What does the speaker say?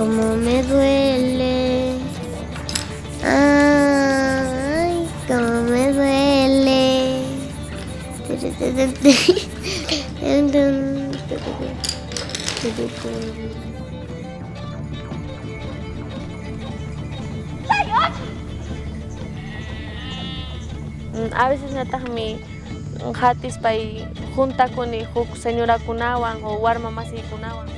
cómo me duele. Ay, cómo me duele. A veces nataqmi hatispay juntakuni huk señorakunawan o warma masiykunawan.